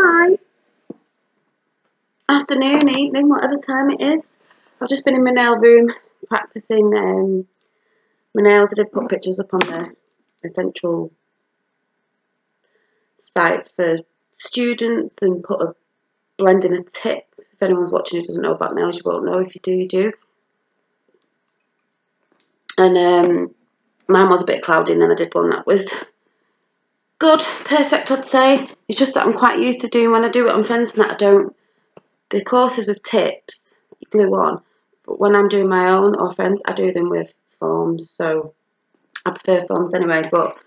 Hi. Afternoon, evening, whatever time it is. I've just been in my nail room practicing my nails. I did put pictures up on the essential site for students and put a blend in a tip. If anyone's watching who doesn't know about nails, you won't know. If you do, you do. And mine was a bit cloudy, and then I did one that was good, perfect, I'd say. It's just that I'm quite used to doing, when I do it on friends and that, I don't, the courses with tips, you glue on, but when I'm doing my own or friends, I do them with foams, so I prefer foams anyway. But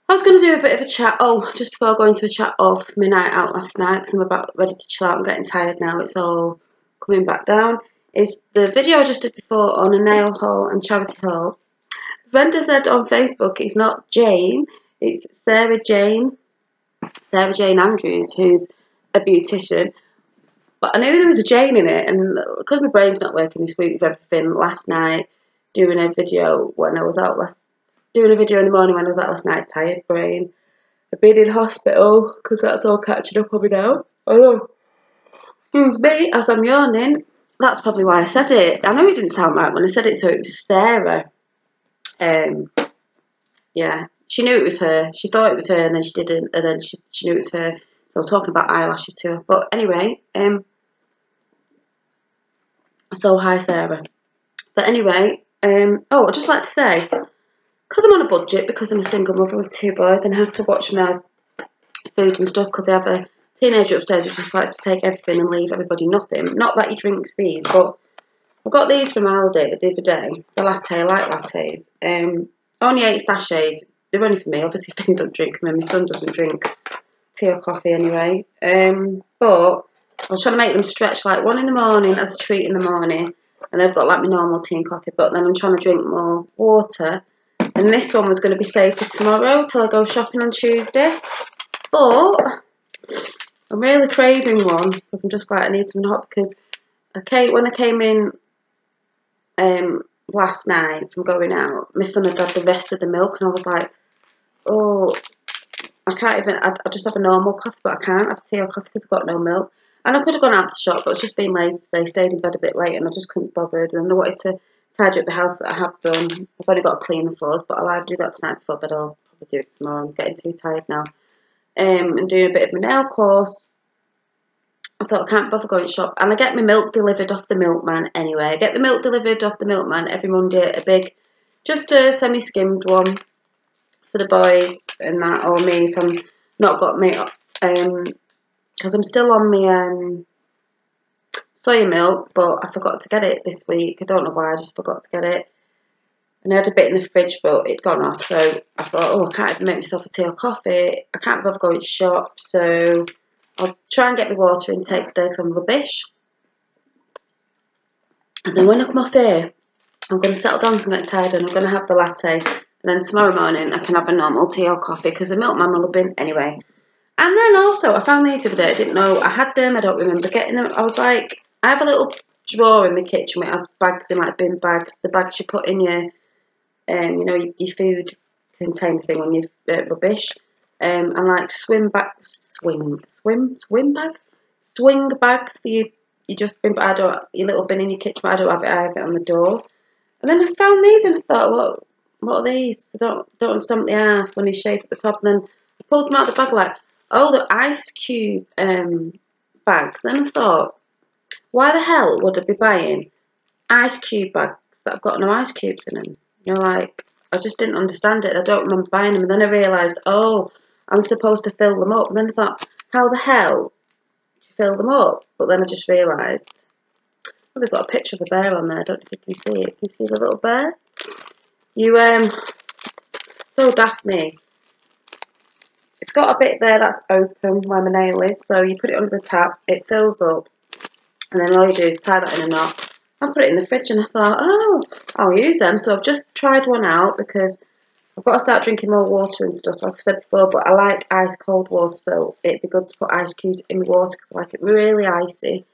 I was going to do a bit of a chat, just before going to a chat of my night out last night, because I'm about ready to chill out. I'm getting tired now, it's all coming back down, is the video I just did before on a nail haul and charity haul. Brenda said on Facebook it's not Jane, it's Sarah Jane Andrews, who's a beautician. But I knew there was a Jane in it, and because my brain's not working this week with everything, last night doing a video when I was out doing a video in the morning when I was out last night, tired brain. I've been in hospital because that's all catching up on me now. Oh, excuse me, as I'm yawning. That's probably why I said it. I know it didn't sound right when I said it, so it was Sarah. Yeah, she knew it was her. She thought it was her, and then she didn't, and then she knew it was her. So I was talking about eyelashes to her. But anyway, so hi Sarah. But anyway, I'd just like to say, because I'm on a budget, because I'm a single mother with 2 boys and have to watch my food and stuff, because I have a teenager upstairs who just likes to take everything and leave everybody nothing. Not that he drinks these, but I got these from Aldi the other day, the latte, light lattes. Only 8 sachets. They're only for me. Obviously, Ben don't drink them, and my son doesn't drink tea or coffee anyway. But I was trying to make them stretch, like one in the morning as a treat in the morning, and then I've got like my normal tea and coffee, but then I'm trying to drink more water. And this one was going to be saved for tomorrow till I go shopping on Tuesday. But I'm really craving one, because I'm just like, I need something hot, because when I came in last night from going out, my son had the rest of the milk, and I was like, oh, I can't even, I just have a normal coffee, but I can't have tea or coffee because I've got no milk. And I could have gone out to shop, but I was just being lazy today, stayed in bed a bit late, and I just couldn't bother. And I wanted to tidy up the house that I have done. I've only got to clean the floors, but I'll either do that tonight before bed, or I'll probably do it tomorrow. I'm getting too tired now. And doing a bit of my nail course. I thought I can't bother going to shop, and I get my milk delivered off the milkman anyway. I get the milk delivered off the milkman every Monday, a big, just a semi-skimmed one for the boys and that, or me if I'm not got me, because I'm still on my soya milk, but I forgot to get it this week. I don't know why, I just forgot to get it. And I had a bit in the fridge, but it'd gone off, so I thought, I can't even make myself a tea or coffee. I can't bother going to shop, so I'll try and get my water intake today because I'm rubbish. And then when I come off here, I'm going to settle down because I'm getting tired, and I'm going to have the latte. And then tomorrow morning, I can have a normal tea or coffee because the milkman will have been anyway. And then also, I found these the other day. I didn't know I had them. I don't remember getting them. I was like, I have a little drawer in the kitchen which has bags in, like bin bags. The bags you put in your, your food container thing when you're rubbish. And like swing bags for you just bin. But I don't, your little bin in your kitchen. But I don't have it. I have it on the door. And then I found these, and I thought, what are these? I don't understand what they are when they shake at the top. And then I pulled them out of the bag, like, oh, the ice cube bags. Then I thought, why the hell would I be buying ice cube bags that have got no ice cubes in them? Like, I just didn't understand it. I don't remember buying them. And then I realised, I'm supposed to fill them up. And then I thought, how the hell do you fill them up? But then I just realised, they've got a picture of a bear on there. I don't know if you can see it. Can you see the little bear? So daft me. It's got a bit there that's open where my nail is, so you put it under the tap, it fills up, and then all you do is tie that in a knot and put it in the fridge. And I thought, I'll use them. So I've just tried one out because I've got to start drinking more water and stuff, like I said before, but I like ice cold water, so it'd be good to put ice cubes in my water because I like it really icy.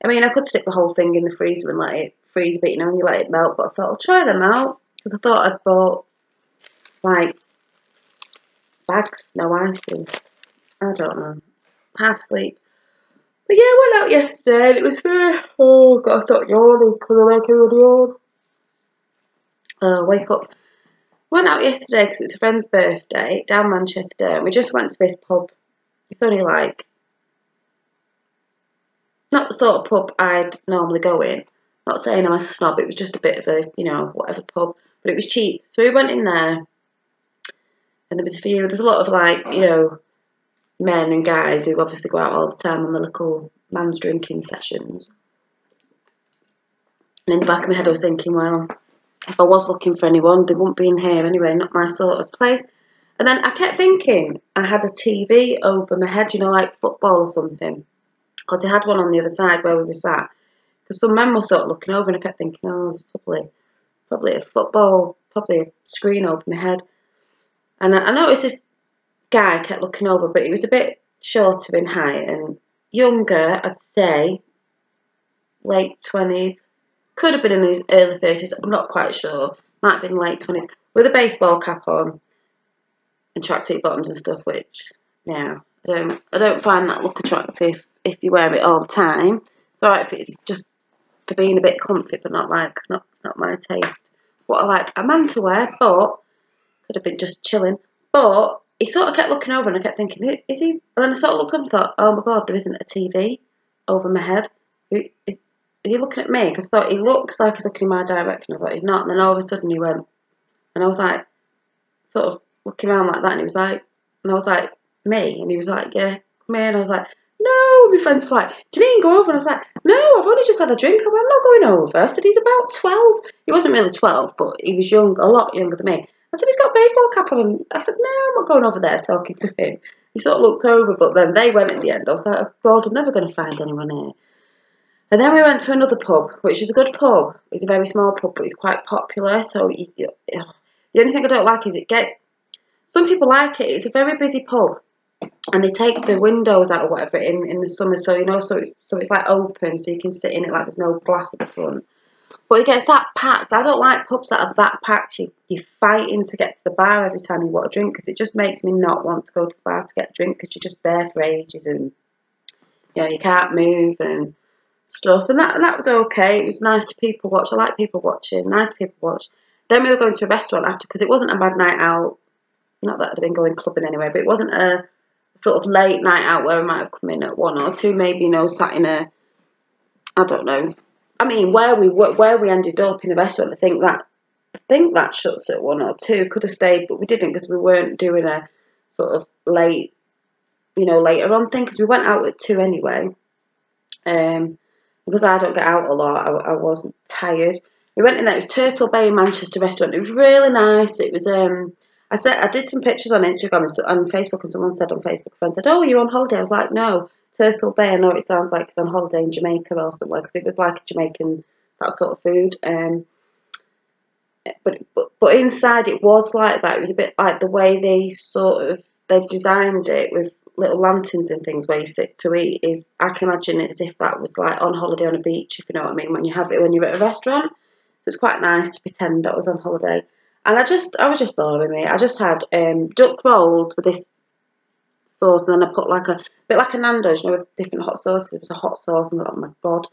I mean, I could stick the whole thing in the freezer and let it freeze a bit, and you let it melt, but I thought I'll try them out because I thought I'd bought like bags, no ice in. I don't know. half asleep. But yeah, I went out yesterday and it was very, oh, gotta stop yawning because I make everybody yawn. Wake up. Went out yesterday because it was a friend's birthday down Manchester, and we just went to this pub. It's only like, not the sort of pub I'd normally go in. Not saying I'm a snob, it was just a bit of a, you know, whatever pub, but it was cheap. So we went in there, and there's a lot of like, you know, men and guys who obviously go out all the time on the little man's drinking sessions. And in the back of my head I was thinking, well, if I was looking for anyone, they wouldn't be in here anyway, not my sort of place. And then I kept thinking I had a TV over my head, you know, like football or something. Because I had one on the other side where we were sat. Because some men were sort of looking over, and I kept thinking, oh, there's probably a football, probably a screen over my head. And I noticed this guy kept looking over, but he was a bit shorter in height and younger, I'd say, late 20s. Could have been in his early 30s, I'm not quite sure. Might have been late 20s, with a baseball cap on and tracksuit bottoms and stuff, which, yeah, I don't find that look attractive if you wear it all the time. It's alright if it's just for being a bit comfy, but not like, it's not my taste. What I like a man to wear, but could have been just chilling. But he sort of kept looking over, and I kept thinking, is he? And then I sort of looked up and thought, oh my god, there isn't a TV over my head. Is he looking at me? Because I thought he looks like he's looking in my direction. I thought he's not. And then all of a sudden he went, and I was like, sort of looking around like that, and he was like, and I was like, me? And he was like, yeah, come here. And I was like, no. My friends were like, Janine, go over. And I was like, no, I've only just had a drink. I'm not going over. I said, he's about 12. He wasn't really 12, but he was young, a lot younger than me. I said, he's got a baseball cap on. And I said, no, I'm not going over there talking to him. He sort of looked over, but then they went at the end. I was like, oh God, I'm never going to find anyone here. And then we went to another pub, which is a good pub. It's a very small pub, but it's quite popular. So the only thing I don't like is some people like it. It's a very busy pub, and they take the windows out or whatever in the summer. So you know, so it's like open, so you can sit in it like there's no glass at the front. But it gets that packed. I don't like pubs that are that packed. You're fighting to get to the bar every time you want a drink, because it just makes me not want to go to the bar to get a drink, because you're just there for ages and you know you can't move and stuff. And that was okay. It was nice to people watch. I like people watching. Nice to people watch. Then we were going to a restaurant after, because it wasn't a bad night out. Not that I'd been going clubbing anyway, but it wasn't a sort of late night out where I might have come in at 1 or 2, maybe, you know, sat in a, I don't know. I mean, where we ended up in the restaurant, I think that shuts at 1 or 2. Could have stayed, but we didn't, because we weren't doing a sort of late, you know, later on thing, because we went out at 2 anyway. Because I don't get out a lot, I wasn't tired. We went in there. It was Turtle Bay Manchester restaurant. It was really nice. It was I did some pictures on Instagram and on Facebook, and someone said on Facebook, a friend said, oh, you're on holiday? I was like, no, Turtle Bay. I know it sounds like it's on holiday in Jamaica or somewhere, because it was like a Jamaican, that sort of food. But inside it was like that. It was a bit like the way they've designed it with little lanterns and things where you sit to eat. Is I can imagine it as if that was like on holiday on a beach, if you know what I mean, when you're at a restaurant. So it's quite nice to pretend I was on holiday. And I was just boring me. I just had duck rolls with this sauce, and then I put like a bit like a Nando's, you know, with different hot sauces. It was a hot sauce, and oh my god,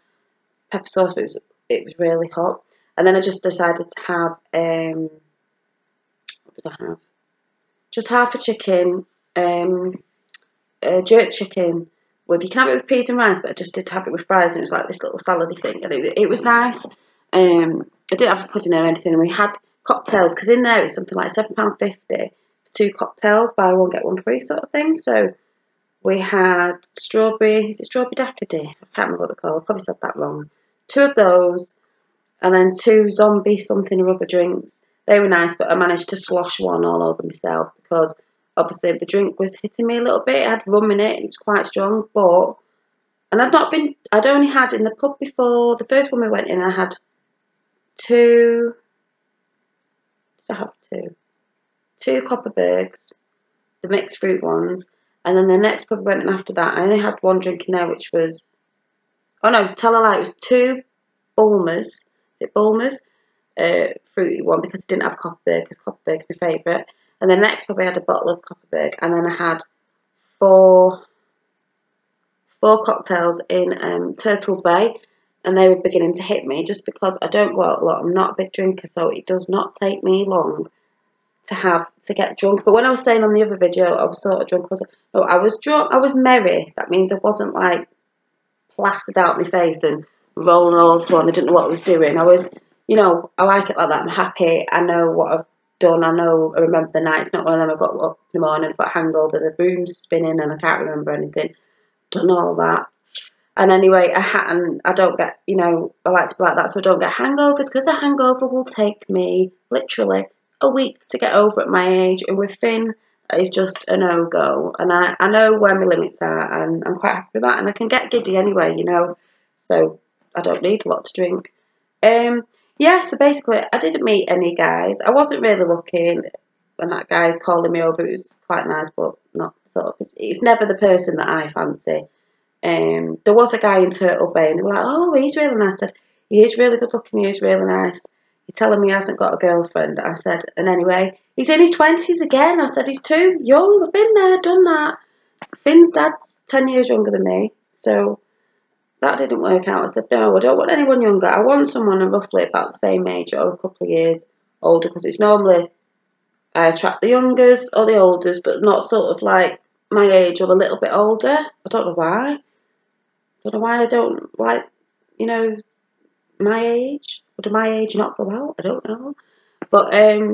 pepper sauce, but it was really hot. And then I just decided to have what did I have? Just half a chicken, jerk chicken. Well, you can have it with peas and rice, but I just did have it with fries, and it was like this little salady thing, and it was nice. I didn't have pudding or anything, and we had cocktails, because in there it's something like £7.50 for 2 cocktails, buy one get one free sort of thing. So we had strawberry daiquiri? I can't remember what they're called. I probably said that wrong. 2 of those, and then 2 zombie something or other drinks. They were nice, but I managed to slosh one all over myself, because obviously the drink was hitting me a little bit. It had rum in it. It was quite strong, and I'd only had in the pub before. The first one we went in, I had 2. Did I have 2? 2 Copperbergs, the mixed fruit ones, and then the next pub we went in after that, I only had 1 drink in there, which was, oh no, tell a lie, it was 2 Bulmers. Is it Bulmers? Fruity one, because I didn't have Copperberg, because Copperberg's my favourite. And then next pub I had a bottle of Copperberg, and then I had 4 4 cocktails in Turtle Bay, and they were beginning to hit me just because I don't go out a lot. I'm not a big drinker, so it does not take me long to get drunk. But when I was saying on the other video, I was sort of drunk. I was drunk. I was merry. That means I wasn't like plastered out my face and rolling all over the floor and I didn't know what I was doing. I was, I like it like that. I'm happy. I know what I've done. I remember the night. It's not one of them I've got up in the morning, I've got a hangover, the room's spinning and I can't remember anything. Done all that. And anyway, I don't get, I like to be like that, so I don't get hangovers, because a hangover will take me literally a week to get over at my age. And with Finn, it's just a no-go. And I know where my limits are, and I'm quite happy with that. And I can get giddy anyway, so I don't need a lot to drink. Yeah, so basically, I didn't meet any guys. I wasn't really looking, and that guy calling me over, it was quite nice, but not sort of, it's never the person that I fancy. There was a guy in Turtle Bay, and they were like, oh, he's really nice. I said, he is really good looking, he is really nice. You're telling me he hasn't got a girlfriend? I said, and anyway, he's in his 20s again. I said, he's too young. I've been there, done that. Finn's dad's 10 years younger than me, so that didn't work out. I said, no, I don't want anyone younger. I want someone roughly about the same age or a couple of years older, because it's normally I attract the youngers or the olders, but not sort of like my age or a little bit older. I don't know why. I don't know why I don't like, my age. Would my age not go out? I don't know. But I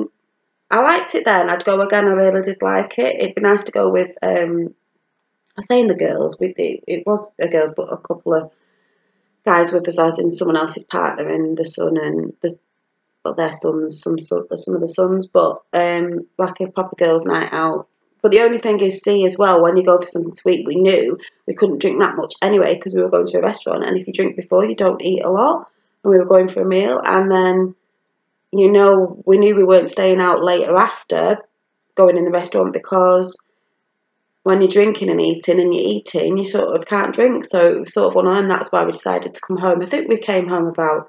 liked it then. I'd go again. I really did like it. It'd be nice to go with, I was saying the girls, it was a girls, but a couple of guys with us, as in someone else's partner and the son and their sons, some of the sons, but like a proper girls' night out. But the only thing is, as well, when you go for something sweet, we knew we couldn't drink that much anyway, because we were going to a restaurant, and if you drink before, you don't eat a lot. And we were going for a meal, and then, we knew we weren't staying out later after going in the restaurant, because when you're drinking and eating and you're eating, you sort of can't drink. So it was sort of one of them. That's why we decided to come home. I think we came home I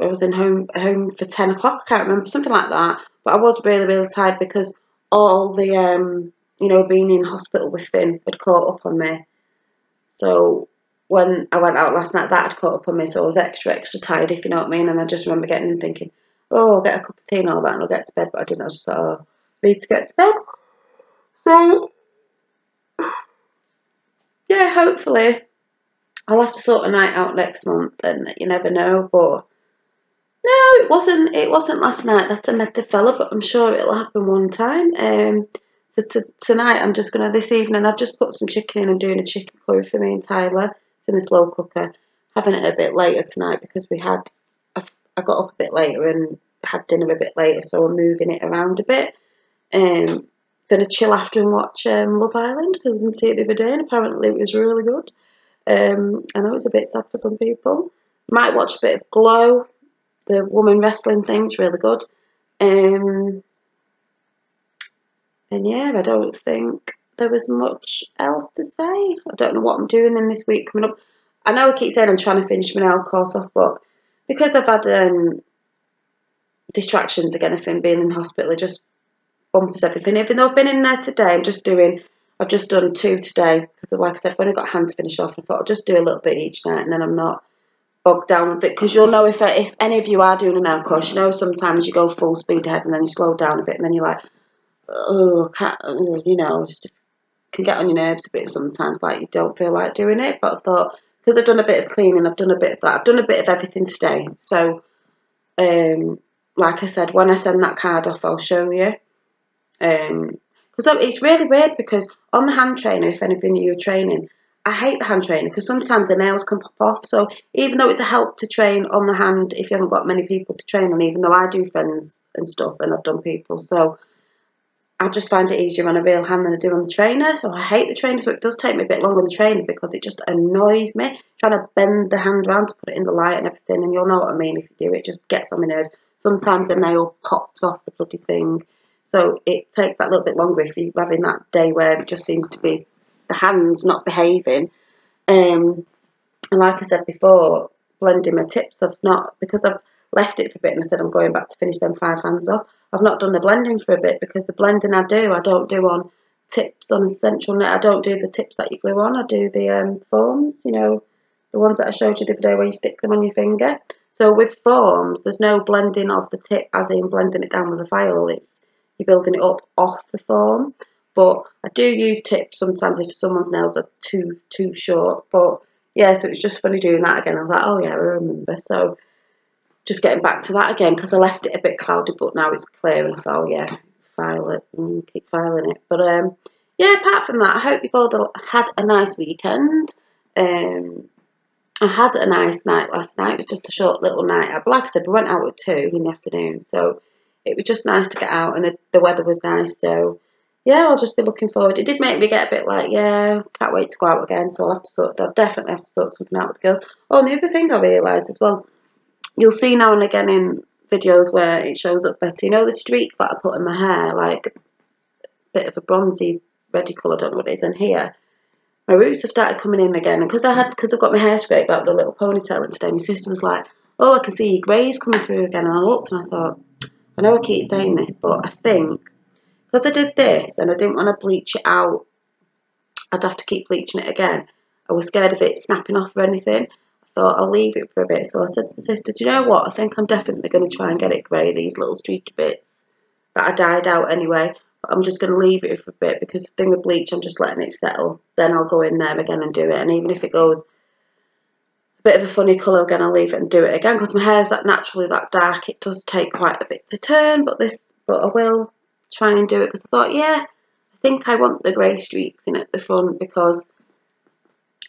was home for 10 o'clock. I can't remember, something like that. But I was really, really tired, because all the, being in hospital with Finn had caught up on me. So when I went out last night, that had caught up on me. So I was extra, extra tired, if you know what I mean. And I just remember getting in thinking, oh, I'll get a cup of tea and all that, and I'll get to bed. But I didn't. I was just like, oh, I need to get to bed. So, yeah, hopefully I'll have to sort a night out next month, and you never know. But no, it wasn't last night that I met the fella, but I'm sure it'll happen one time. So tonight I'm just gonna, this evening I've just put some chicken in. I'm doing a chicken curry for me and Tyler. It's in a slow cooker. Having it a bit later tonight, because I got up a bit later and had dinner a bit later, so I'm moving it around a bit. Gonna chill after and watch Love Island, because I didn't see it the other day, and apparently it was really good. I know it's a bit sad for some people. Might watch a bit of Glow. The woman wrestling thing's really good. And yeah, I don't think there was much else to say. I don't know what I'm doing in this week coming up. I know I keep saying I'm trying to finish my nail course off, but because I've had distractions again, of being in hospital, it just bumpers everything. Even though I've been in there today, I've just done 2 today, because like I said, I've only got a hand to finish off. I thought I'll just do a little bit each night, and then I'm not bogged down with it, because you'll know if any of you are doing a nail course, sometimes you go full speed ahead and then you slow down a bit, and then you're like, oh, just can get on your nerves a bit sometimes, like you don't feel like doing it. But I thought, because I've done a bit of cleaning, I've done a bit of that, I've done a bit of everything today. So, like I said, when I send that card off, I'll show you. Because it's really weird, because on the hand trainer, if any of you are training, I hate the hand trainer, because sometimes the nails can pop off. So even though it's a help to train on the hand, if you haven't got many people to train on, even though I do friends and stuff and I've done people, so I just find it easier on a real hand than I do on the trainer. So I hate the trainer, so it does take me a bit longer on the trainer, because it just annoys me trying to bend the hand around to put it in the light and everything. And you'll know what I mean if you do it. It just gets on my nerves. Sometimes the nail pops off the bloody thing. So it takes that little bit longer if you're having that day where it just seems to be the hand's not behaving. And like I said before, blending my tips, because I've left it for a bit, and I said I'm going back to finish them 5 hands off. I've not done the blending for a bit, because the blending I don't do on tips on essential knit. I don't do the tips that you glue on. I do the forms, you know, the ones that I showed you the other day where you stick them on your finger. So with forms, there's no blending of the tip, as in blending it down with a file. It's you're building it up off the form. But I do use tips sometimes if someone's nails are too short. But yeah, so it's just funny doing that again. I was like, oh yeah, I remember. So just getting back to that again, because I left it a bit cloudy, but now it's clear, and I thought, oh yeah, file it and keep filing it. But yeah, apart from that, I hope you've all had a nice weekend. I had a nice night last night. It was just a short little night. But like I said, we went out at 2 in the afternoon, so it was just nice to get out, and the weather was nice. So yeah, I'll just be looking forward. It did make me get a bit like, yeah, can't wait to go out again. So I'll definitely have to sort something out with the girls. Oh, and the other thing I realised as well, you'll see now and again in videos where it shows up better. You know the streak that I put in my hair, like a bit of a bronzy, reddy colour, I don't know what it is, and here my roots have started coming in again. And because I've got my hair straight back with a little ponytail in today, my sister was like, oh, I can see your greys coming through again. And I looked and I thought, I know I keep saying this, but I think because I did this and I didn't want to bleach it out, I'd have to keep bleaching it again. I was scared of it snapping off or anything. I thought I'll leave it for a bit. So I said to my sister, do you know what? I think I'm definitely going to try and get it grey, these little streaky bits that I dyed out anyway. But I'm just going to leave it for a bit, because the thing with bleach, I'm just letting it settle. Then I'll go in there again and do it. And even if it goes a bit of a funny colour again, I'll leave it and do it again, because my hair's naturally that dark. It does take quite a bit to turn, but I will try and do it, because I thought, yeah, I think I want the grey streaks in at the front, because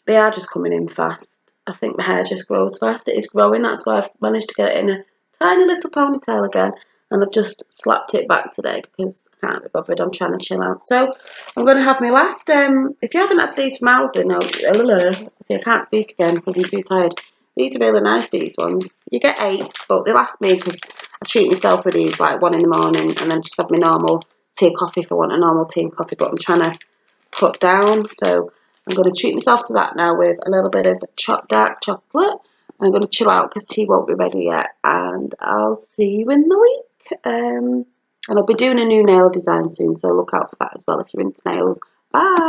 they are just coming in fast. I think my hair just grows fast. It is growing. That's why I've managed to get it in a tiny little ponytail again. And I've just slapped it back today because I can't be bothered. I'm trying to chill out. So I'm going to have my last, if you haven't had these from Aldi, no, see, I can't speak again because I'm too tired. These are really nice, these ones. You get 8, but they last me because I treat myself with these like 1 in the morning, and then just have my normal tea and coffee if I want a normal tea and coffee, but I'm trying to cut down. So I'm going to treat myself to that now with a little bit of dark chocolate. I'm going to chill out because tea won't be ready yet, and I'll see you in the week. And I'll be doing a new nail design soon, so look out for that as well if you're into nails. Bye!